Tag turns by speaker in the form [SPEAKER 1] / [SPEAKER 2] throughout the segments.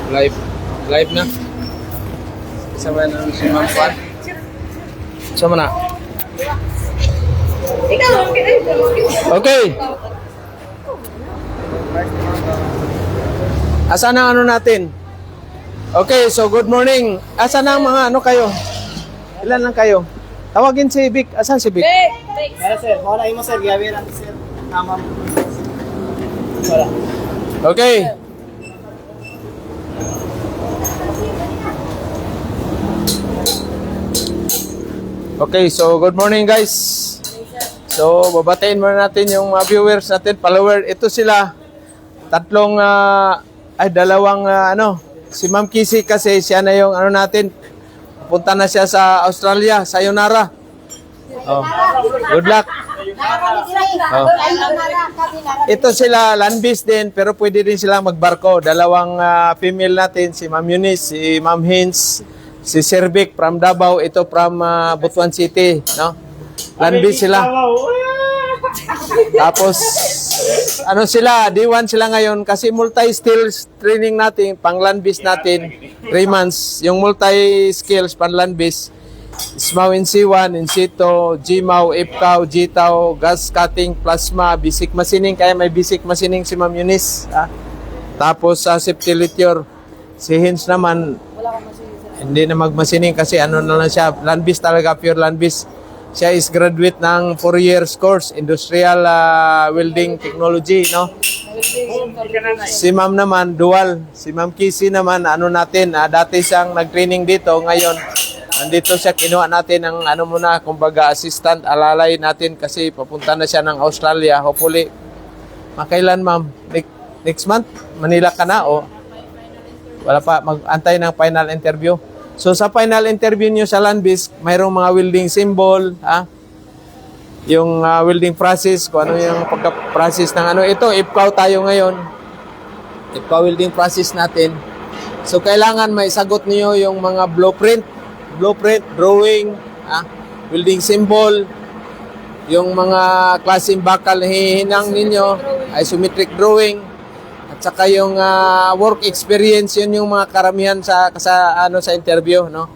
[SPEAKER 1] Live. Live na. Sama na si Ma'am Juan. Sama na. Okay. Asa na ano natin? Okay, so good morning. Asa na ang mga ano kayo? Ilan lang kayo? Tawagin si Vic. Asan si Vic?
[SPEAKER 2] Wala sir, wala mo sir, gawin natin sir. Tama. Wala.
[SPEAKER 1] Okay. Okay, so good morning guys. So babatiin muna natin yung mga viewers natin, follower. Ito sila. Tatlong dalawang si Ma'am Kisi kasi siya na yung ano natin. Punta na siya sa Australia, sayonara. Oh. Good luck. Oh. Ito sila, land-based din, pero pwede din sila magbarko. Dalawang female natin, si Ma'am Eunice, si Ma'am Hins, si Sir Vic from Davao, ito from Butuan City. No? Land-based sila. Tapos, ano sila, D1 sila ngayon kasi multi-skills training natin, pang land-based natin, 3 months. Yung multi-skills pang land-based, SMAW in C1, in C2, GMAW, IPCAW, GTAW, gas cutting, plasma, basic machining, kaya may basic machining si Ma'am Eunice. Tapos sa safety literature, si Hins naman, hindi na mag-machining kasi ano na lang siya, land-based talaga, pure land-based. Siya is graduate ng 4 years course, Industrial Welding Technology, no? Si Ma'am naman, dual. Si Ma'am Kisi naman, ano natin, dati siyang nag-training dito, ngayon, andito siya, kinuha natin ng ano muna, kumbaga assistant, alalay natin kasi papunta na siya ng Australia. Hopefully, makailan ma'am? Next month? Manila ka na o? Wala pa, mag-antay ng final interview. So sa final interview niyo sa land-based, mayroong mga welding symbol, yung welding process, kung ano yung pagka-process ng ano. Ito, IPCAW tayo ngayon. IPCAW welding process natin. So kailangan may sagot niyo yung mga blueprint, drawing, welding symbol, yung mga klaseng bakal hihinang ninyo, isometric drawing, at saka yung work experience, yun yung mga karamihan sa interview, no?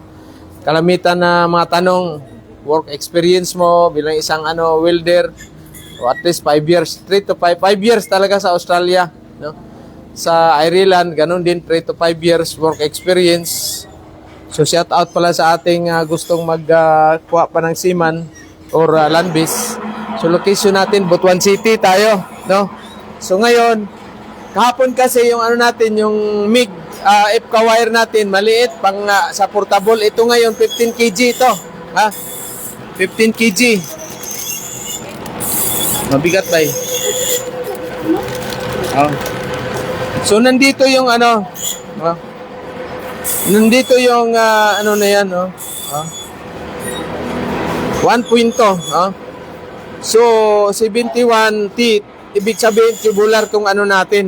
[SPEAKER 1] Kalamitan na mga tanong, work experience mo bilang isang welder, o at least 5 years, 3 to 5 years talaga sa Australia, no? Sa Ireland, ganun din 3 to 5 years work experience. So shout out pala sa ating gustong magkuha pa ng seaman or land-based. So location natin, Butuan City tayo, no? So ngayon, kahapon kasi yung natin, yung MIG IPCAW wire natin, maliit pang sa portable. Ito ngayon 15 kg ito, 15 kg. Mabigat ba? So nandito yung nandito yung na yan, 1 punto, So 71 teeth. Ibig sabihin, tubular tong natin,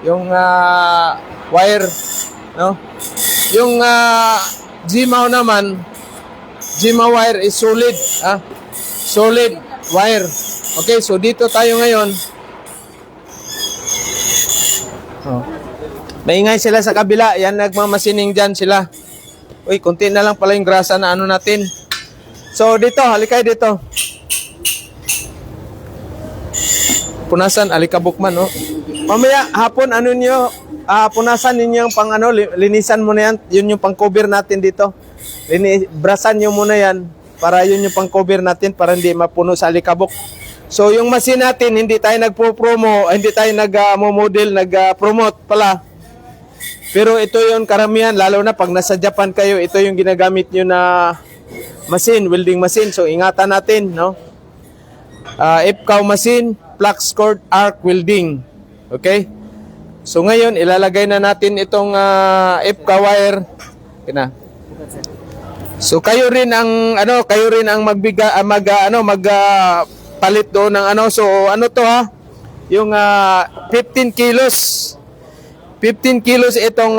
[SPEAKER 1] yung wire, no? Yung GMAW naman, GMAW wire is solid, solid wire. Okay, so dito tayo ngayon. Maingay sila sa kabila, yan nagmamasining dyan sila. Uy, konti na lang pala yung grasa na natin. So dito, halikay dito. Punasan, alikabok man, no? Mamaya, hapon, punasan ninyo yung pang linisan mo na yan. Yun yung pang cover natin dito. Brasan nyo muna yan para yun yung pang cover natin para hindi mapuno sa alikabok. So, yung machine natin, hindi tayo nagpo-promo, hindi tayo nag-model, nag-promote pala. Pero ito yung karamihan, lalo na pag nasa Japan kayo, ito yung ginagamit nyo na machine, welding machine. So, ingatan natin, no? IPCAW machine, flux cord arc welding. Okay? So ngayon ilalagay na natin itong IPCAW wire. Kina. So kayo rin ang magbiga palit doon ng so to yung 15 kilos. 15 kilos itong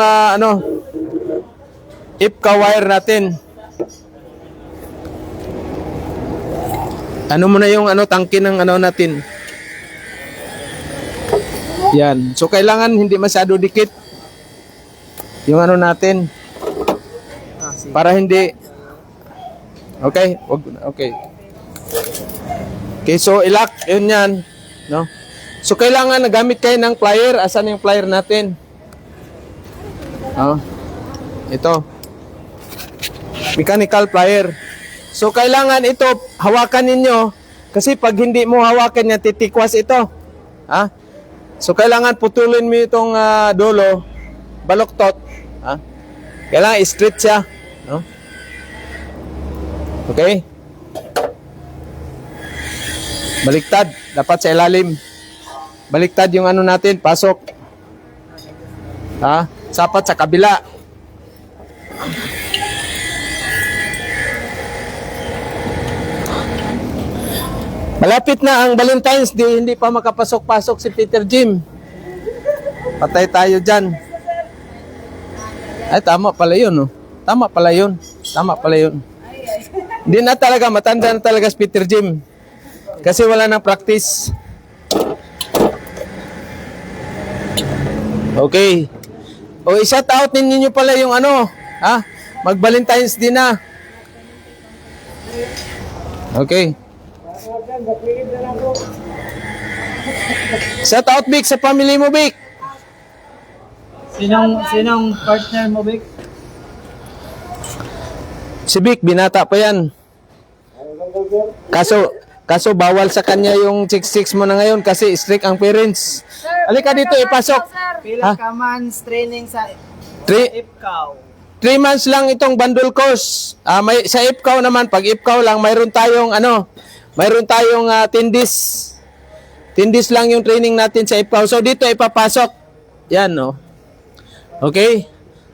[SPEAKER 1] IPCAW wire natin. Ano mo na yung tangke ng natin. Yan. So kailangan hindi masyado dikit. yung ano natin
[SPEAKER 2] Sige.
[SPEAKER 1] para hindi. Okay, okay. Okay, so ilak yun yan, no? So kailangan nagamit kayo ng plier. Asan yung plier natin? Ito. Mechanical plier. So kailangan ito hawakan ninyo kasi pag hindi mo hawakan niya titikwas ito. So kailangan putulin mo itong dulo, baluktot. Kailangan straight siya, no? Okay? Baliktad, dapat sa ilalim. Baliktad yung ano natin, pasok. Sapat sa kabila. Malapit na ang Valentine's Day, hindi pa makapasok-pasok si Peter Jim. Patay tayo dyan. Ay, tama pala yun, no? Tama pala yun. Tama pala yun. Hindi na talaga, matanda na talaga si Peter Jim. Kasi wala nang practice. Okay. O, i-shout out ninyo pala yung ano, mag-Valentine's Day na. Okay. Shout out, Vic, sa family mo, Vic.
[SPEAKER 2] Sinong partner mo, Vic?
[SPEAKER 1] Si Vic, binata pa yan. Kaso bawal sa kanya yung chicks mo na ngayon kasi strict ang parents. Halika dito, ipasok.
[SPEAKER 2] Pila ka months training sa
[SPEAKER 1] 3
[SPEAKER 2] IPCAW.
[SPEAKER 1] months lang itong bundle course. May sa IPCAW naman, pag IPCAW lang, mayroon tayong 10 days. 10 days lang yung training natin sa IPCAW. So dito ipapasok. Yan, no. Okay?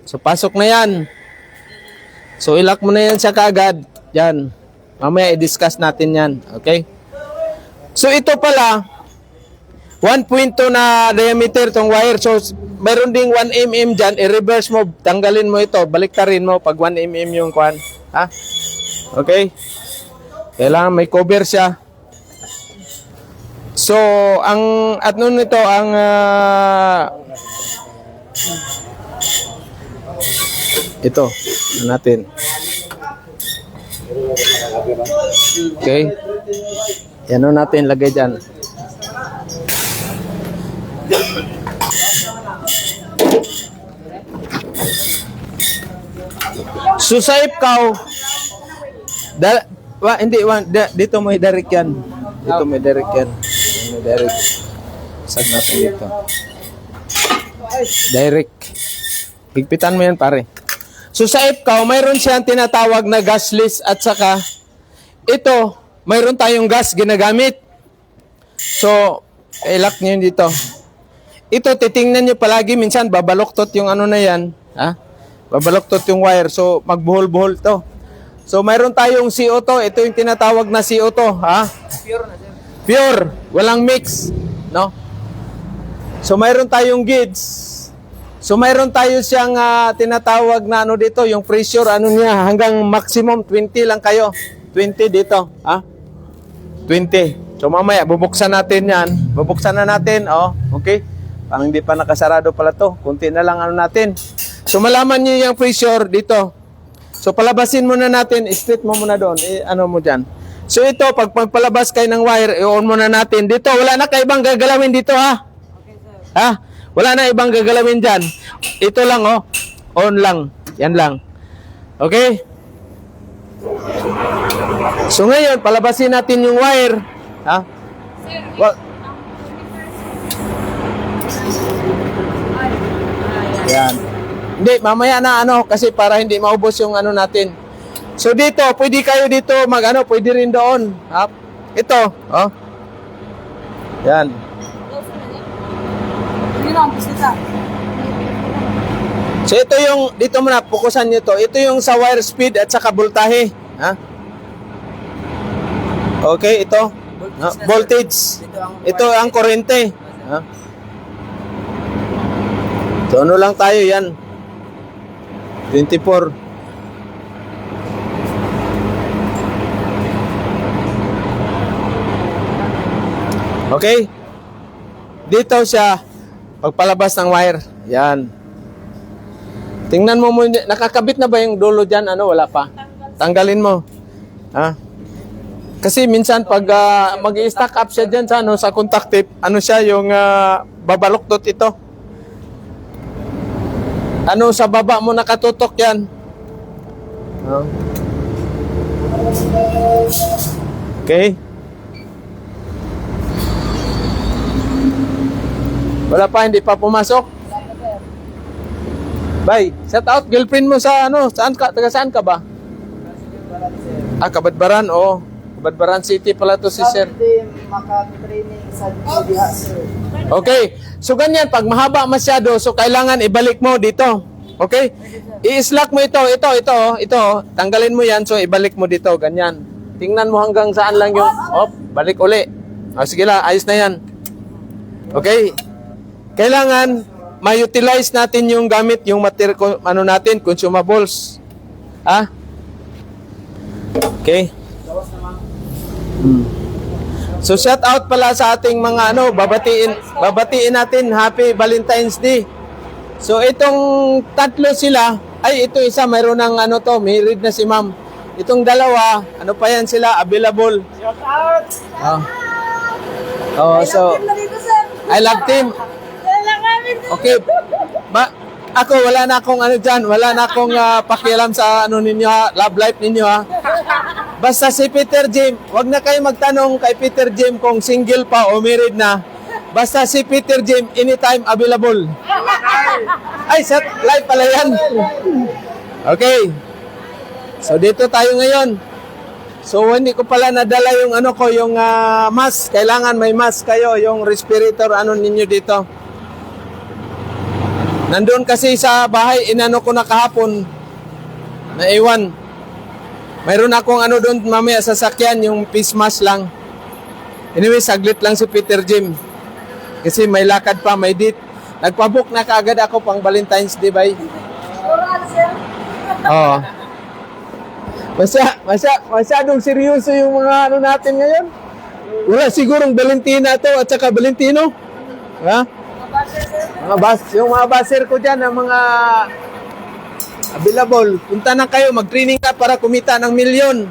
[SPEAKER 1] So pasok na yan. So ilak mo na yan siya kaagad. Yan. Mamaya i-discuss natin yan. Okay? So ito pala 1.2 na diameter tong wire. So mayroon ding 1 mm dyan. I-reverse mo. Tanggalin mo ito. Baliktarin mo pag 1 mm yung kwan. Okay? Kailangan may cover siya. So ang at nun ito ang ito natin. Okay. Yan o natin lagay dyan. So sa IPCAW, dito mo i-direct yan. Dito mo i-direct yan. Direct. Sag natin dito. Direct. Higpitan mo yan, pare. So sa IPCAW, mayroon siyang tinatawag na gas list at saka ito, mayroon tayong gas ginagamit. So, ilak nyo yun dito. Ito, titingnan nyo palagi. Minsan, babaloktot yung ano na yan. Babaloktot yung wire. So, magbuhol-buhol to. So, mayroon tayong CO2. Ito yung tinatawag na CO2.
[SPEAKER 2] Pure na, sir.
[SPEAKER 1] Pure. Walang mix. No? So, mayroon tayong gauge. So, mayroon tayo siyang tinatawag na ano dito, yung pressure, ano niya, hanggang maximum 20 lang kayo. 20 dito. 20. So, mamaya, bubuksan natin yan. Bubuksan na natin, okay? Parang hindi pa nakasarado pala to. Kunti na lang ano natin. So, malaman niyo yung pressure dito. So, palabasin muna natin. Straight mo muna doon. Ano mo dyan. So, ito, pag palabas kayo ng wire, i-on muna natin. Dito, wala na kayo ibang gagalawin dito,
[SPEAKER 2] Okay, sir.
[SPEAKER 1] Wala na ibang gagalawin dyan. Ito lang, on lang. Yan lang. Okay? So ngayon, palabasin natin yung wire. Yan. Hindi, mamaya na kasi para hindi maubos yung ano natin. So dito, pwede kayo dito pwede rin doon. Ito, Yan. So ito yung, dito muna, fokusan nyo to. Ito yung sa wire speed at saka voltahe. Okay, ito. Voltage. Ito ang kurente. So ano lang tayo yan. 24. Okay? Dito siya, pagpalabas ng wire. Yan. Tingnan mo muna, nakakabit na ba yung dulo dyan? Ano, wala pa? Tanggalin mo. Ha? Kasi minsan pag mag-i-stack up siya dyan sa, ano, sa contact tip, ano siya, yung babaloktot ito. Ano, sa baba mo nakatutok yan. Okay. Wala pa, hindi pa pumasok. Bye. Shout out girlfriend mo sa ano, saan ka, taga saan ka ba? Kabadbaran, oo. Kabadbaran City pala to si Sir.
[SPEAKER 2] Maka-training sa diha, sir.
[SPEAKER 1] Okay. So ganyan, pag mahaba masyado, so kailangan ibalik mo dito. Okay? I-slack mo ito. Tanggalin mo yan, so ibalik mo dito, ganyan. Tingnan mo hanggang saan lang yung, balik uli. Sige lang, ayos na yan. Okay? Kailangan ma-utilize natin yung gamit, yung material, ano natin, consumables. Ha? Okay? So shout out pala sa ating mga ano, babatiin natin Happy Valentine's Day. So itong tatlo sila, ito isa mayroon ng ano to, married na si ma'am. Itong dalawa, ano pa yan sila, available.
[SPEAKER 2] Shout out!
[SPEAKER 1] So I love team. Okay. Ako wala na akong ano diyan, wala na akong pakialam sa ano ninyo, love life ninyo ha. Basta si Peter Jim, wag na kayo magtanong kay Peter Jim kung single pa o married na. Basta si Peter Jim, anytime available. Sa live pala yan. Okay. So dito tayo ngayon. So hindi ko pala nadala yung ano ko, yung mask. Kailangan may mask kayo, yung respirator ano ninyo dito. Nandun kasi sa bahay, inano ko na kahapon. Naiwan. Mayroon akong ano doon mamaya sa sakyan, yung face mask lang. Anyway, saglit lang si Peter Jim. Kasi may lakad pa, may date. Nagpabook na kaagad ako pang Valentine's Day, bay. Oo. Masyadong seryoso yung mga ano natin ngayon. Wala sigurong Valentina to at saka Valentino. Ha? Yung mga baser ko dyan, ang mga available. Punta na kayo, mag-training ka para kumita ng milyon.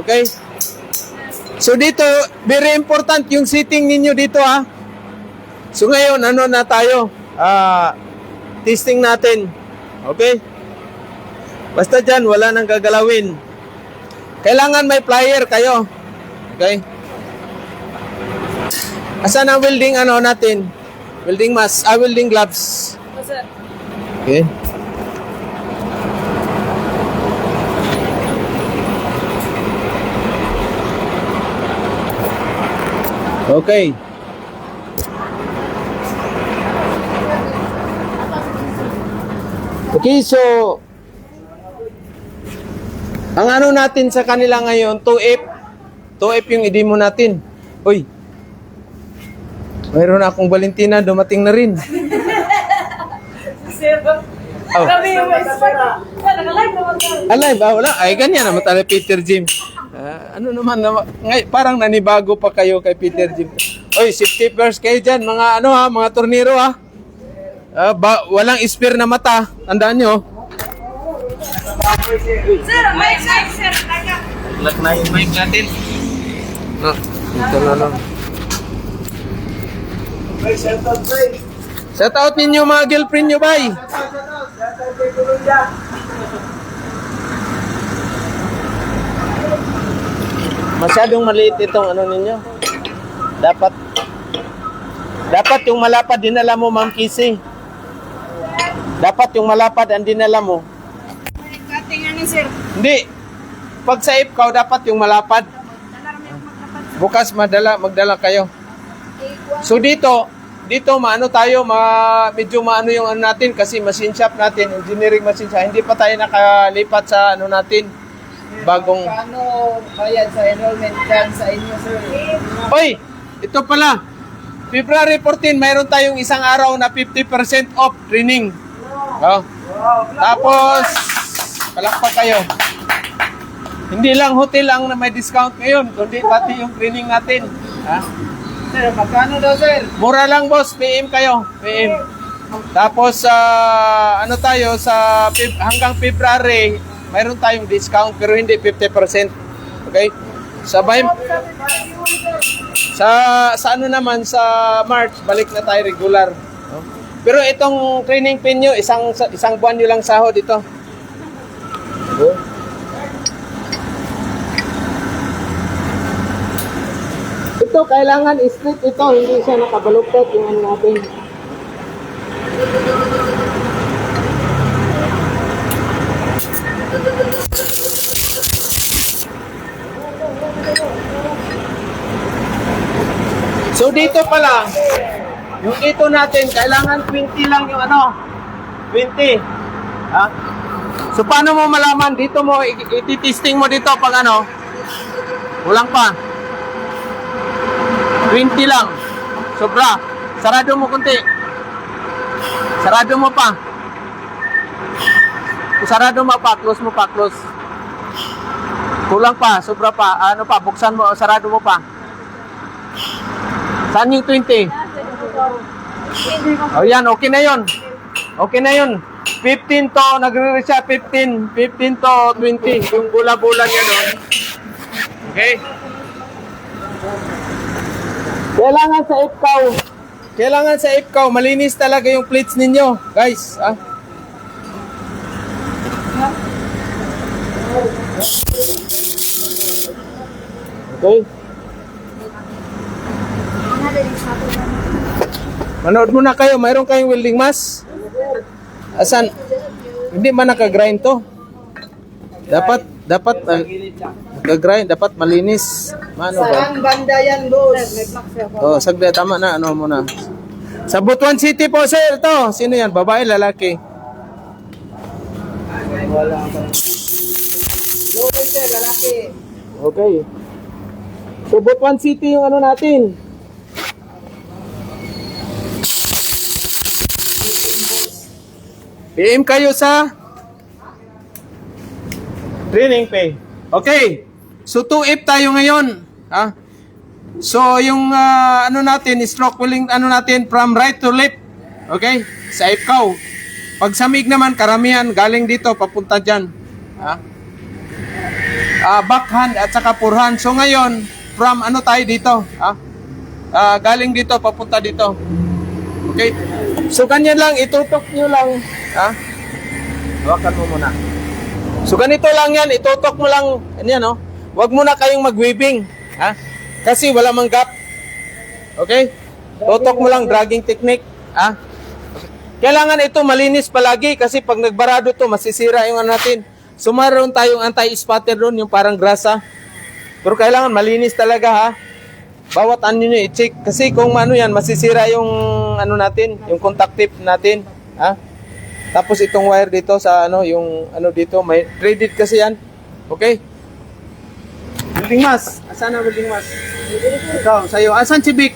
[SPEAKER 1] Okay? So dito, very important yung seating ninyo dito ha. So ngayon, ano na tayo? Testing natin. Okay? Basta dyan, wala nang gagalawin. Kailangan may plier kayo. Okay? Asan ang welding ano natin? Welding mask, welding gloves. Okay. Okay. Okay, so ang ano natin sa kanila ngayon, 2F. 2F yung i-demo natin. Uy. Mayroon akong Valentina, dumating na rin. Oh. Alive, wala. Ay, ganyan naman tayo, Peter Jim. Ano naman, parang nanibago pa kayo kay Peter Jim. Oy, safety first kayo dyan, mga ano ha, mga torniro ha. Walang spare na mata. Tandaan nyo.
[SPEAKER 3] Sir, mic, sir.
[SPEAKER 1] Lag na yung mic natin. Ito na lang. Shout out ninyo mga girlfriend nyo, bay. Masyadong maliit itong ano ninyo. Dapat yung malapad dinala mo, Ma'am Kissy. Dapat yung malapad ang dinala mo.
[SPEAKER 3] Cutting ano, sir?
[SPEAKER 1] Hindi. Pag sa ipkaw, dapat yung malapad. Bukas magdala kayo. So dito maano tayo, medyo maano yung ano natin kasi machine shop natin, engineering machine shop. Hindi pa tayo nakalipat sa ano natin. Bagong
[SPEAKER 2] Paano bayad sa enrollment dyan sa inyo, sir?
[SPEAKER 1] Oy, ito pala. February 14, mayroon tayong isang araw na 50% off training. Oh. Tapos palakpak kayo. Hindi lang hotel ang na may discount ngayon, kundi pati yung training natin. Ha?
[SPEAKER 2] Sir, magkano daw, sir?
[SPEAKER 1] Mura lang boss, PM kayo. PM. Tapos ano tayo sa hanggang February, mayroon tayong discount pero hindi 50%. Okay? Sabay sa ano naman sa March, balik na tayo regular. No? Pero itong training pin nyo, isang buwan nyo lang sahod ito. Okay. Ito, kailangan straight ito, hindi siya nakabaluktot yung ano natin. So dito pala, yung ito natin, kailangan 20 lang yung ano, 20. Ha? So paano mo malaman? Dito mo, ititesting mo dito pag ano, kulang pa. 20 lang. Sobra. Sarado mo kunti. Sarado mo pa. Sarado mo pa. Close mo pa. Close. Kulang pa. Sobra pa. Ano pa. Buksan mo. Sarado mo pa. Saan yung 20? O yan. Okay na yun. Okay na yun. 15 to. Nagre-reach siya. 15 to 20. Yung bula-bula niya doon. Okay? Kailangan sa IPCAW, malinis talaga yung plates ninyo, guys. Ah. Okay. Manood muna kayo, mayroon kayong welding mask? Asan? Hindi man naka-grind to. Dapat naka-grind, dapat malinis. Mano ba?
[SPEAKER 2] Saan banda yan, boss?
[SPEAKER 1] Oh, saglit, tama na, ano muna. Sa Butuan City po, sir, ito. Sino yan? Babae, lalaki?
[SPEAKER 2] Wala pa. Local, sir, lalaki.
[SPEAKER 1] Okay. So, Butuan City yung ano natin. PM kayo sa training pay. Okay. So, 2F tayo ngayon. Ha? So, yung ano natin, stroke pulling ano natin from right to left. Okay? Sa IPCAW. Pag sa MIG naman, karamihan galing dito, papunta dyan. Ha? Backhand at saka forehand. So, ngayon, from ano tayo dito? Ha? Galing dito, papunta dito. Okay? So, ganyan lang, itutok nyo lang. Ha? Hawakan mo muna. So, ganito lang yan, itutok mo lang. Yan, no? Huwag muna kayong mag-weaving. Ha? Kasi wala mang gap. Okay? Tutok mo lang, dragging technique. Ha? Kailangan ito malinis palagi kasi pag nagbarado to masisira yung ano natin. So, mayroon tayong anti-spatter doon, yung parang grasa. Pero kailangan malinis talaga, ha? Bawat ano nyo i-check. Kasi kung ano yan, masisira yung ano natin, yung contact tip natin. Ha? Tapos itong wire dito sa ano, yung ano dito, may threaded kasi yan. Okay? Welding mask. Asan na welding mask? Ikaw, sa'yo. Asan si Vic?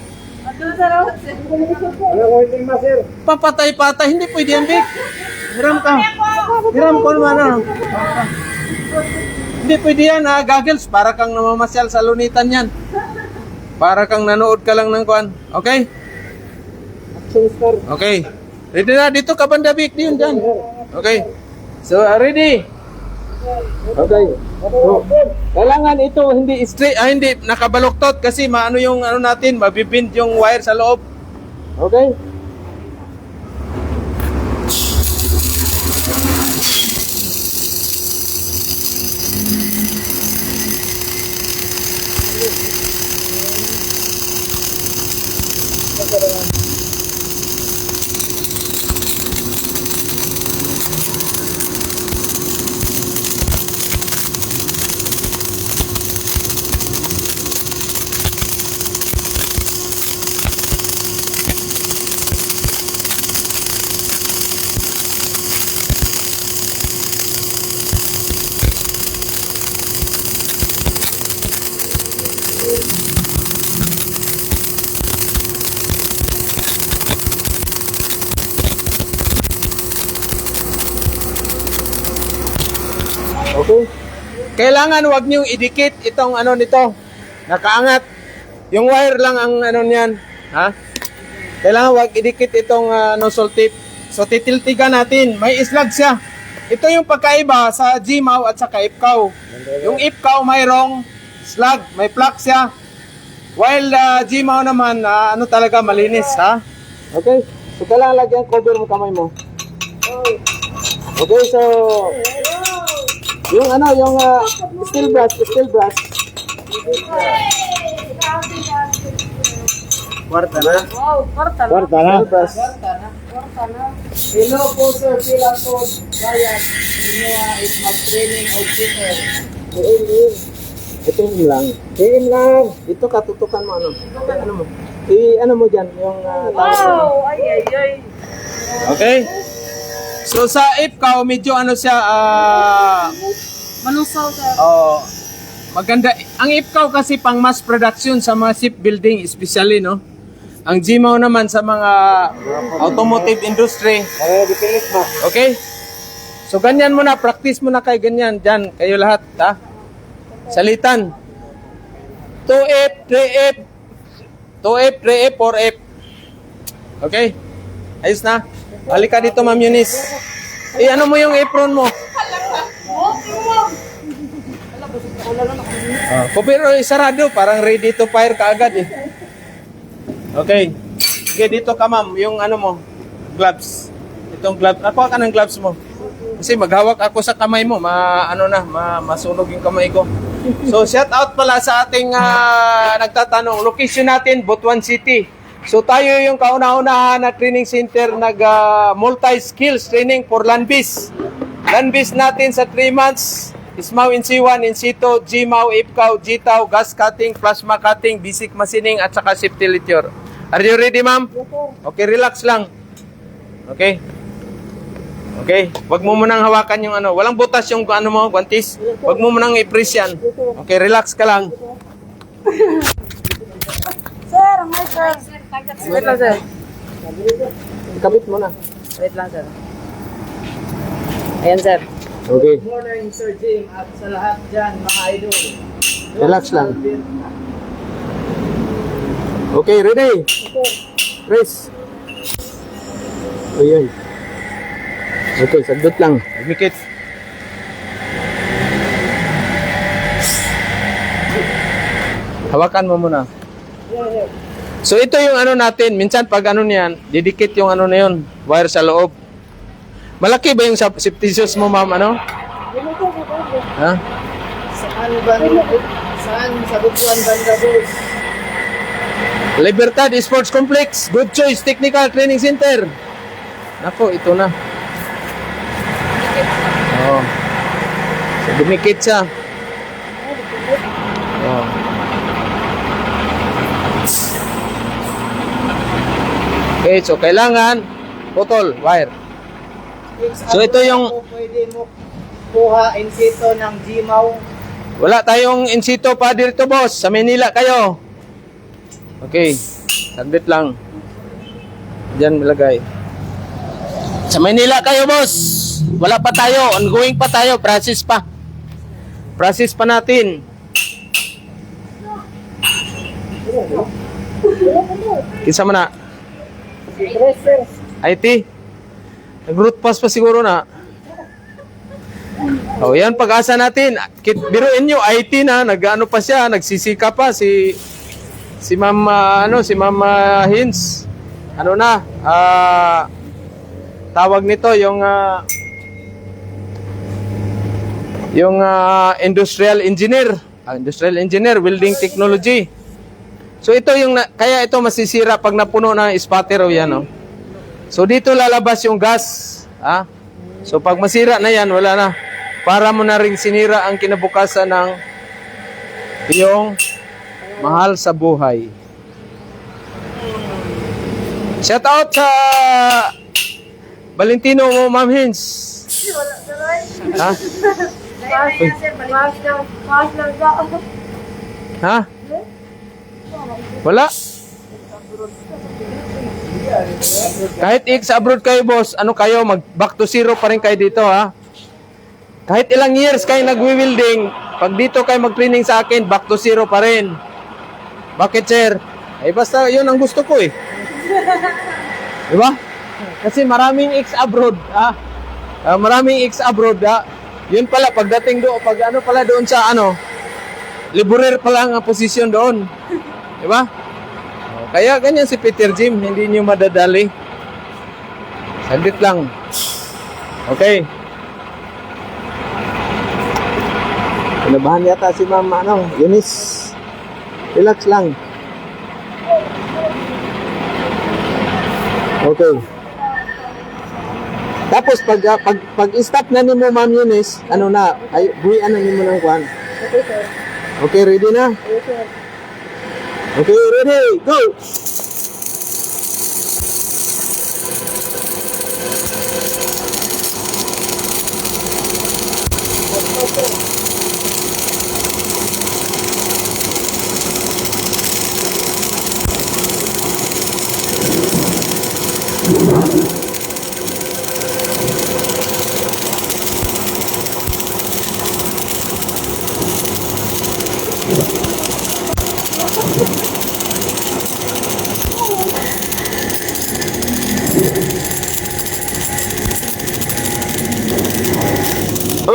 [SPEAKER 1] Welding mask, sir. Papatay-patay. Hindi pwede yan, Vic. Hiram ka. Hiram ko naman, ano. Hindi pwede yan, ha. Goggles. Para kang namamasyal sa lunitan yan. Para kang nanood ka lang ng kuan. Okay? Okay. Ready na. Dito ka banda, Vic. Diyan, dyan. Okay. So, ready? Okay. So, kailangan ito hindi straight, hindi nakabaluktot kasi maano yung ano natin, mabibind yung wire sa loob. Okay? Okay? Kailangan wag niyong idikit itong ano nito. Nakaangat. Yung wire lang ang ano niyan. Ha? Kailangan wag idikit itong nozzle tip. So titiltigan natin. May islag siya. Ito yung pagkaiba sa G-MAW at saka IPCAW. Yung IPCAW mayroong slag, may plug siya. While G-MAW naman, ano talaga, malinis, ha? Okay? So kailangan lagyan cover mo kamay mo. Okay, so yung steel brush.
[SPEAKER 2] Kwarta na.
[SPEAKER 3] Wow, kwarta na.
[SPEAKER 2] Kwarta na.
[SPEAKER 3] Kwarta na.
[SPEAKER 2] Hello po sir, pila po. Bayad. Inuwa is mag-training of sitter.
[SPEAKER 1] Ito yung lang.
[SPEAKER 2] PM lang.
[SPEAKER 1] Ito katutukan mo ano? Ano mo? Ano mo dyan? Yung
[SPEAKER 3] Wow, ay.
[SPEAKER 1] Okay? So sa IPCAW, medyo ano siya,
[SPEAKER 3] Malusaw sir.
[SPEAKER 1] maganda. Ang IPCAW kasi pang mass production sa mga shipbuilding especially, no? Ang G-MAW naman sa mga automotive industry. Okay? So ganyan mo na, practice mo na kay ganyan. Diyan, kayo lahat, ha? Salitan. 2F, 3F, 2F, 3F, 4F. Okay? Ayos na? Halika dito, Ma'am Eunice. Ano mo yung apron mo? Pero sarado, parang ready to fire ka agad eh. Okay. Okay, dito ka ma'am, yung ano mo, gloves. Itong gloves, nakuha ka ng gloves mo. Kasi maghawak ako sa kamay mo, masunog yung kamay ko. So shout out pala sa ating nagtatanong, location natin, Butuan City. So tayo yung kauna-unahan na training center multi-skills training for land-based. Land-based natin sa 3 months. ISMAW in C1, in C2, G-MAW, IPCAW, GTAW, gas cutting, plasma cutting, basic machining, at saka safety lecture. Are you ready, ma'am? Okay, relax lang. Okay? Okay, wag mo munang hawakan yung ano. Walang butas yung ano mo, guantis. Wag mo munang i-press yan. Okay, relax ka lang.
[SPEAKER 3] Sir, may sir.
[SPEAKER 2] Wait lang sir.
[SPEAKER 1] Ikabit mo na.
[SPEAKER 2] Wait lang sir. Ayan sir.
[SPEAKER 1] Okay,
[SPEAKER 2] Good morning Sir Jim at sa lahat dyan mga idol.
[SPEAKER 1] relax lang. Okay, ready? Press. Ayun. Okay, sagdot lang. Mikit. Hawakan mo muna. So ito yung ano natin, minsan pag ano niyan, didikit yung ano na yun, wire sa loob. Malaki ba yung safety shoes mo, ma'am, ano? Ha?
[SPEAKER 2] Saan sa Butuan Banda Boys?
[SPEAKER 1] Libertad Sports Complex, Good Choice Technical Training Center. Nako, ito na. Oh. So, dumikit siya. Oh. Okay, so kailangan putol, wire. So, ito yung-
[SPEAKER 2] Pwede mo kuha in situ ng G-MAW.
[SPEAKER 1] Wala tayong in situ pa dito, boss. Sa Manila kayo. Okay. Saglit lang. Diyan malagay. Sa Manila kayo, boss. Wala pa tayo. Ongoing pa tayo. Process pa. Process pa natin. Kinsa man na? IT? Nag-root pass pa siguro na. Oh, yan pag-asa natin. Biruin nyo, IT na, nag-ano pa siya, nagsisika pa si Ma'am si Ma'am Hins. Ano na? Tawag nito yung industrial engineer. Industrial engineer, welding technology. So ito yung kaya ito masisira pag napuno ng spatter o yan, no? So dito lalabas yung gas, ha? So pag masira na yan, wala na. Para mo na ring sinira ang kinabukasan ng iyong mahal sa buhay. Shout out sa Valentino mo, Ma'am Hins. Ha? Ha? Wala? Kahit sa abroad kayo, boss, ano kayo, mag back to zero pa rin kayo dito, ha? Kahit ilang years kayo nagwi-welding, pag dito kayo mag-training sa akin, back to zero pa rin. Bakit, sir? Ay, basta yun ang gusto ko, eh. Diba? Kasi maraming ex-abroad, maraming ex-abroad, Yun pala, pagdating doon, pag ano pala doon sa ano, laborer pala ang posisyon doon. Di ba? Kaya ganyan si Peter Jim, hindi niyo madadali. Saglit lang. Okay. Pinabahan yata si Ma'am, Eunice. Relax lang. Okay. Tapos pag stop na nimo Ma'am Eunice, ano na, ay buwian na nimo ng kwan.
[SPEAKER 3] Okay, sir.
[SPEAKER 1] Okay, ready na?
[SPEAKER 3] Okay, sir.
[SPEAKER 1] Okay, ready. Go.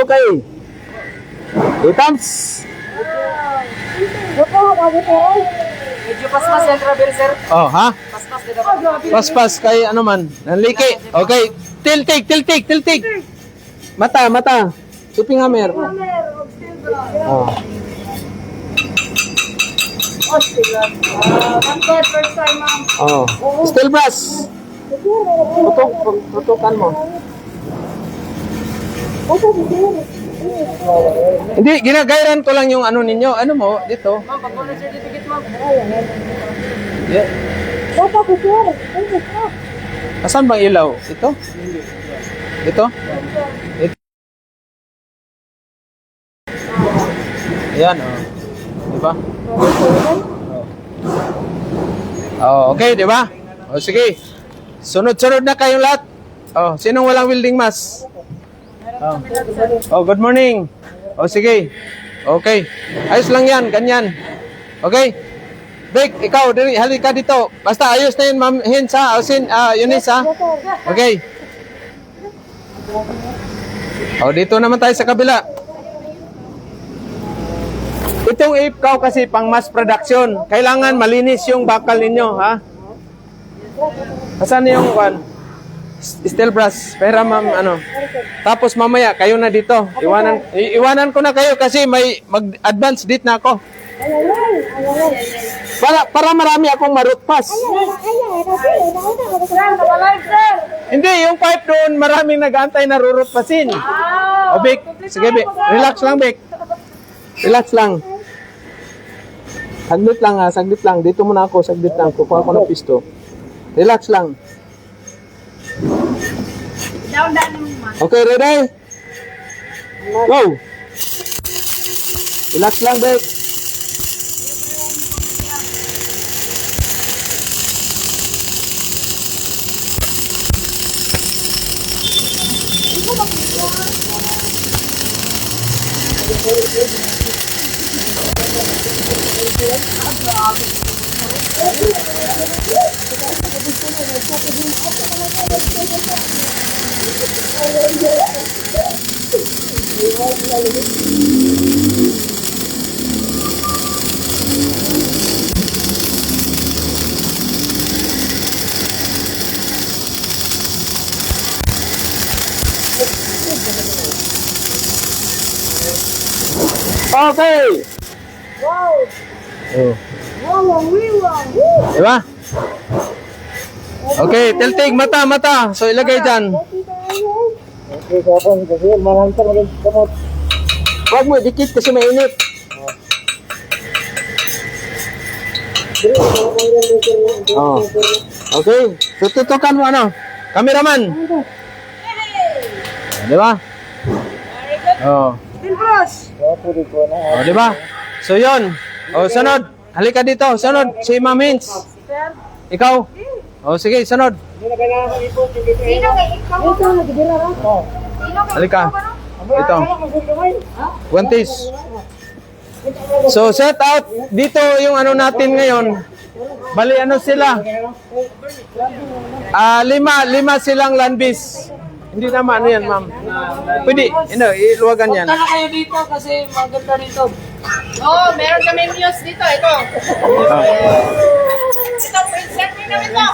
[SPEAKER 1] Okay. Itams.
[SPEAKER 3] Medyo paspas yan, Travel, sir.
[SPEAKER 1] Oh, ha?
[SPEAKER 3] Paspas din ako.
[SPEAKER 1] Paspas kay ano man, nanliki. Okay. Tiltik. Mata. Shipping hammer. Oh.
[SPEAKER 3] First time, ma'am.
[SPEAKER 1] Oh. Steel brass. Tutukan mo. Hindi, ginagayran ko lang yung ano ninyo. Ano mo, dito.
[SPEAKER 3] Ma'am, pag wala certificate, ma'am.
[SPEAKER 1] Yeah. Asan bang ilaw? Ito? Ito? Ito? Ayan, oh. Diba? Oh, okay, diba? Oh, sige. Sunod-sunod na kayong lahat. Oh, sinong walang welding mask? Oh, good morning. Oh, sige. Okay. Ayos lang yan, ganyan. Okay. Vic, ikaw, halika dito. Basta ayos na yun, Ma'am Hins, ha? Eunice, ha? Okay. Oh, dito naman tayo sa kabila. Itong ikaw kasi pang mass production. Kailangan malinis yung bakal ninyo, ha? Asan yung one? Steel brass. Pera, ma'am, ano. Tapos mamaya, kayo na dito. Iwanan ko na kayo kasi may mag-advance date na ako. Para marami akong marutpas. Hindi, yung pipe doon, maraming nag-aantay na rurutpasin. O, Vic. Sige, Vic. Relax lang, Vic. Relax lang. Saglit lang, ha. Saglit lang. Dito muna ako. Saglit lang. Kukuha ko ng pisto. Relax lang. Okay, ready? Go! Relax lang, Vic. Okay!
[SPEAKER 3] Wow!
[SPEAKER 1] Oh.
[SPEAKER 3] Wow, wow!
[SPEAKER 1] Diba? Okay, tiltig, mata. So, ilagay dyan.
[SPEAKER 2] Okay, kapon. Kasi maranta maging kamot.
[SPEAKER 1] Huwag mo, dikit kasi mainit. Oh. Okay, tututukan mo ano? Cameraman. Diba? Oh. Oh, diba? So, yun. Oh, sunod. Halika dito. Sunod. Si Ma'am Hins. Ikaw. Oh, sige, sunod. Halika. Ito. Guantes. So, set out. Dito yung ano natin ngayon. Bali, ano sila? Lima silang landbis. Hindi naman, ano yan, ma'am? Pwede, iluwagan yan.
[SPEAKER 3] Punta na kayo dito kasi maganda dito. Oo, meron kami news dito. Ito. Ito, present din namin to.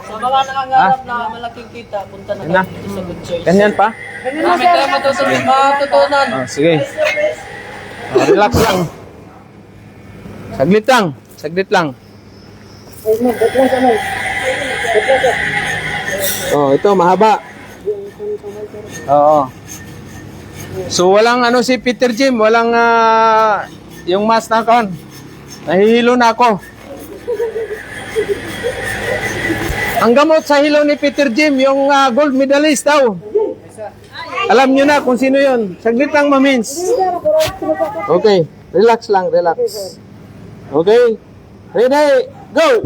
[SPEAKER 3] Sa mga nangangarap na malaking kita, punta na
[SPEAKER 1] Na.
[SPEAKER 3] kayo dito sa Good Choice.
[SPEAKER 1] Ganyan pa?
[SPEAKER 3] Marami tayong matutunan.
[SPEAKER 1] Oh, sige. Relax lang. Saglit lang. Saglit lang. Oh, ito mahaba. Oo. So walang ano si Peter Jim, walang yung mas na kon. Nahihilo na ako. Ang gamot sa hilo ni Peter Jim, yung gold medalist daw. Alam nyo na kung sino yun. Saglit lang, mamins. Okay. Relax lang, relax. Okay. Ready, go!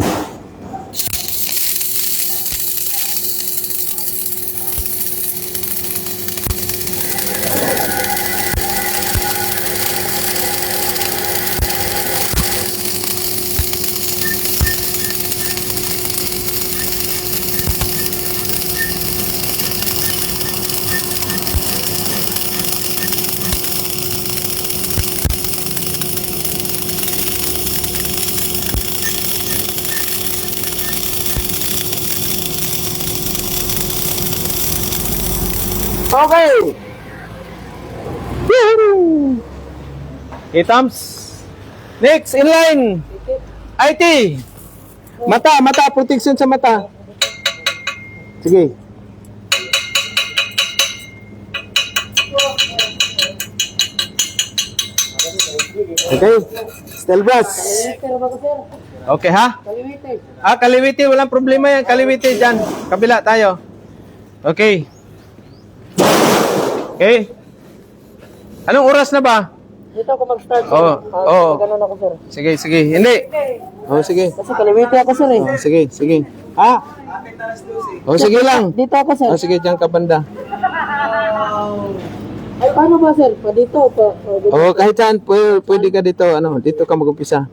[SPEAKER 1] Okay. Woohoo! Okay, Tams. Next, in line. IT. Mata, protection sa mata. Sige. Okay. Stelbras. Okay, ha? Kaliwiti. Walang problema yan. Kaliwiti dyan. Kabila tayo. Okay. Okay. Anong oras na ba?
[SPEAKER 3] Dito ako mag-start.
[SPEAKER 1] Oo.
[SPEAKER 3] Ganun ako, sir.
[SPEAKER 1] Sige. Hindi. Oh, sige.
[SPEAKER 3] Kasi kaliwiti ako, sir.
[SPEAKER 1] Oh, sige. Ha? Oh, sige lang.
[SPEAKER 3] Dito ako, sir.
[SPEAKER 1] Oh, sige, diyan ka banda.
[SPEAKER 3] Ay, paano ba, sir? Pa dito?
[SPEAKER 1] Oh, kahit saan, pwede ka dito. Dito ka mag-umpisa.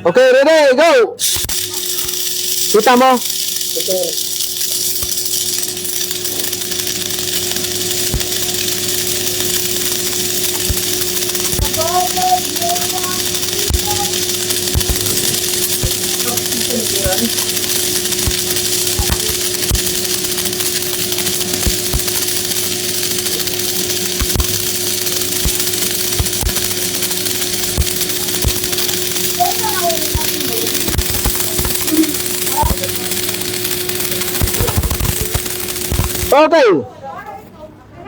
[SPEAKER 1] Okay, ready, go! Kita mo? Okay.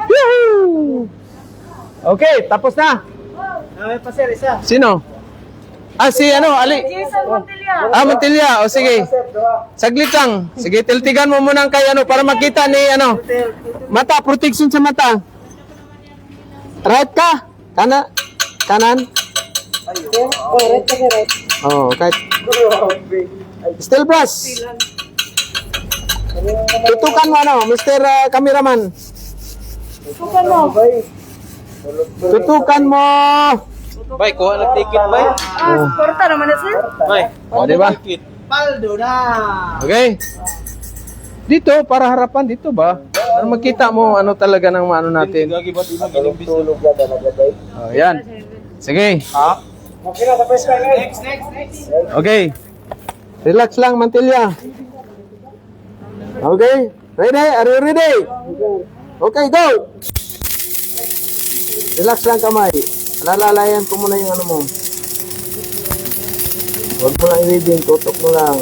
[SPEAKER 1] Woohoo! Okay, tapos na.
[SPEAKER 3] May pa, sir, isa.
[SPEAKER 1] Sino? Si Ali.
[SPEAKER 3] Jason Montilla.
[SPEAKER 1] Montilla. O sige. Saglit lang. Sige, tiltigan mo muna kay para makita ni mata, protection sa mata. Right ka? Kanan?
[SPEAKER 3] Oh, right ka, sir, right.
[SPEAKER 1] Oh, kahit. Still brush. Tutukan mo Mr. Cameraman.
[SPEAKER 3] Tutukan mo.
[SPEAKER 1] Tutukan mo.
[SPEAKER 4] Bay, kuha na ticket, bay.
[SPEAKER 3] Suporta naman na, sir.
[SPEAKER 4] Bay,
[SPEAKER 1] O, di ba?
[SPEAKER 3] Paldo na.
[SPEAKER 1] Okay. Dito, para harapan dito ba? Para makita mo talaga ng natin.
[SPEAKER 4] Gagi ba di mag-inibis?
[SPEAKER 1] Oh, yan. Sige.
[SPEAKER 2] Okay na, tapos ka na.
[SPEAKER 3] Next.
[SPEAKER 1] Okay. Relax lang, Mantilla. Okay. Ready? Are you ready? Okay, go! Relax lang kamay. Lalalayan ko muna yung mo. Huwag mo lang i-reading, tutok mo lang.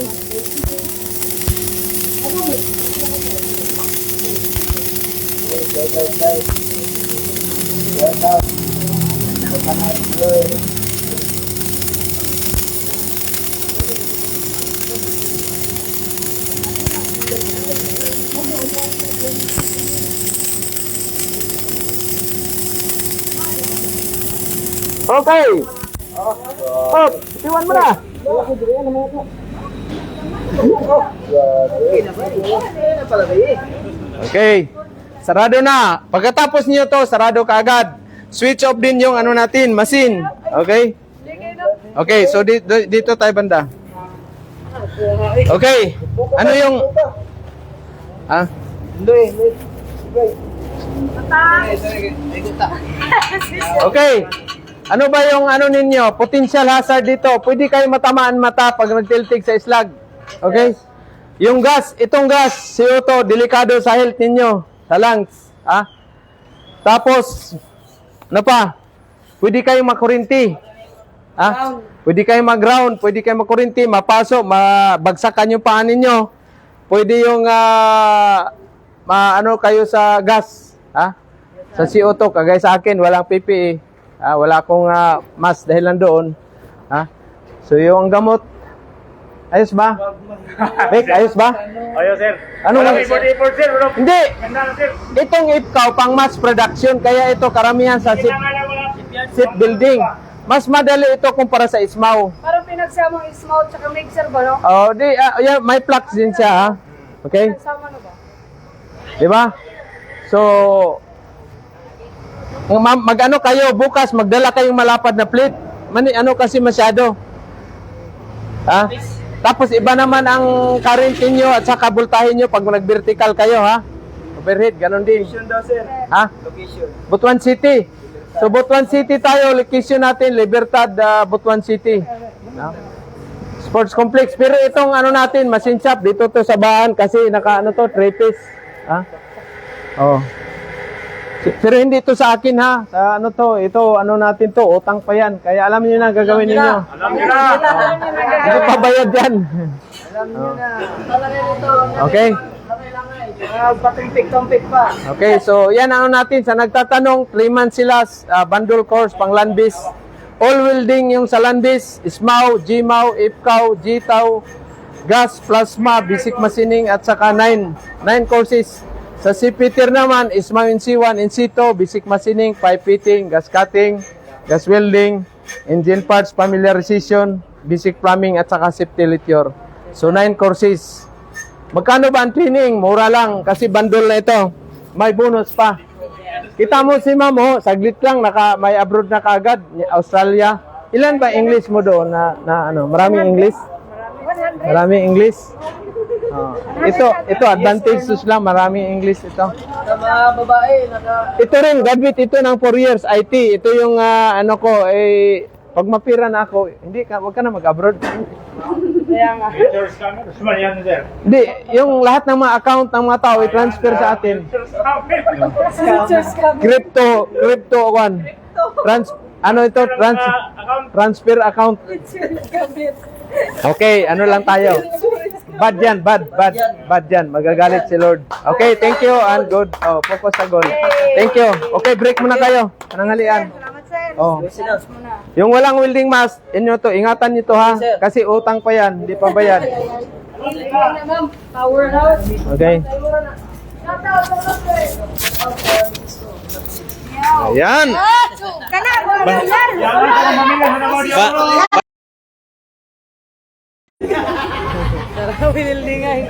[SPEAKER 1] Okay. Oh, tiwan mo na. Okay. Sarado na. Pagkatapos niyo to, sarado ka agad. Switch off din yung natin, machine. Okay? Okay, so dito tayo banda. Okay. Ano yung ah? Okay. Ano ba yung ano ninyo? Potential hazard dito. Pwede kayo matamaan mata pag nagtiltig sa islag. Okay? Yung gas, itong gas, CO2, delikado sa health ninyo, sa lungs. Ah? Tapos, ano pa? Pwede kayong makurinti. Ah? Pwede kayong mag-ground, pwede kayong makurinti, mapasok, mabagsakan yung paan ninyo. Pwede yung ano kayo sa gas, ha? Sa CO2, kagaya sa akin, walang PPE. Wala akong mask dahil nandoon. Ha? So yung gamot, ayos ba? Vic, ayos ba?
[SPEAKER 4] Ayos, sir.
[SPEAKER 1] Ano
[SPEAKER 4] Walang
[SPEAKER 1] lang?
[SPEAKER 4] import, sir.
[SPEAKER 1] Hindi.
[SPEAKER 4] Ganda na, sir.
[SPEAKER 1] Itong ipkaw pang mass production, kaya ito karamihan sa shipbuilding. Mas madali ito kumpara sa ismaw.
[SPEAKER 5] Parang pinagsamang small tsaka mixer ba, no?
[SPEAKER 1] Oh, yeah, may flux din siya, ha? Okay?
[SPEAKER 5] Pinagsama na ba?
[SPEAKER 1] Di ba? So, mag-ano kayo bukas, magdala kayong malapad na plate. Ano kasi masyado. Ha? Tapos iba naman ang current niyo at saka voltahe niyo pag nag-vertical kayo, ha? Overhead, ganun din.
[SPEAKER 4] Location daw, sir.
[SPEAKER 1] Ha?
[SPEAKER 4] Location.
[SPEAKER 1] Butuan City. So, Butuan City tayo, location natin, Libertad, Butuan City. No? Sports complex. Pero itong ano natin, machine shop, dito to sa bahan kasi naka-ano to, 3 piece. Ha? Oh. Pero hindi to sa akin, ha? Sa ano to, ito, ano natin to, utang pa yan. Kaya alam niyo na gagawin ninyo.
[SPEAKER 4] Alam niyo na.
[SPEAKER 1] Hindi pa bayad yan. Okay?
[SPEAKER 2] Patumpik-tumpik pa.
[SPEAKER 1] Okay, so yan ano natin. Sa nagtatanong, 3 months sila, bundle course, pang landbase. All welding yung sa landbase, SMAW, GMAW, IPCAW, GTAW, gas, plasma, basic machining, at saka 9 courses. Sa CPTIR naman, SMAW in C1, in C2, basic machining, pipe fitting, gas cutting, gas welding, engine parts, familiarization, basic plumbing, at saka safety lithior. So 9 courses. Magkano ba ang training? Mura lang kasi bundle na ito. May bonus pa. Kita mo si ma'am, oh, saglit lang, may abroad na kaagad, Australia. Ilan ba English mo doon na ano? Maraming English? Maraming English? Oh. Ito advantages lang, maraming English ito.
[SPEAKER 3] Sa mga babae,
[SPEAKER 1] Ito rin, graduate ito ng 4 years IT. Ito yung ano ko, pag mapira na ako, wag ka na mag-abroad.
[SPEAKER 5] Kaya nga.
[SPEAKER 4] Returns kami. Gusto yan, sir.
[SPEAKER 1] Hindi, yung lahat ng mga account ng mga tao, i-transfer sa atin.
[SPEAKER 5] Teachers kami.
[SPEAKER 1] Crypto one. Transfer account. Okay, ano lang tayo. Bad yan, bad yan. Magagalit si Lord. Okay, thank you and good. Oh, focus sa goal. Thank you. Okay, break muna kayo. Pananghalian.
[SPEAKER 5] Salamat, sir.
[SPEAKER 1] Oh.
[SPEAKER 5] Salamat muna.
[SPEAKER 1] Yung walang welding mask, inyo to, ingatan niyo to, ha. Kasi utang pa yan, hindi pa bayad.
[SPEAKER 5] Powerhouse.
[SPEAKER 1] Okay. Ayan.
[SPEAKER 5] Kana,
[SPEAKER 3] Willing ay.